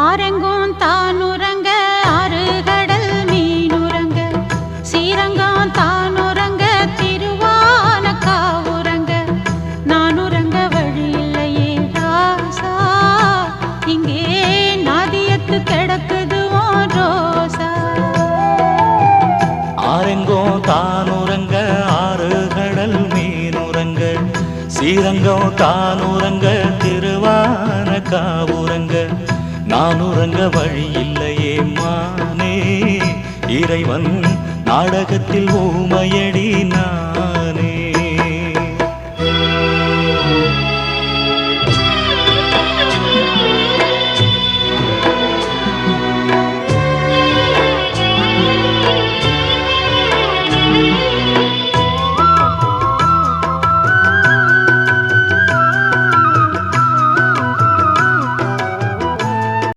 ஆரெங்கும் தானுறங்க ஆறுகடல் மீனுறங்க சீரங்கம் தானுறங்க திருவான காவுறங்க நானுறங்க வழி இல்லையே ராசா இங்கே நாதியத்து கிடக்குது ரோசா ஆரெங்கும் தானுறங்க ஆறுகடல் மீனுறங்க சீரங்கம் தானுறங்க திருவான காவுறங்க நானுறங்க வழி இல்லையே மானே இறைவன் நாடகத்தில் ஊமையடி நான்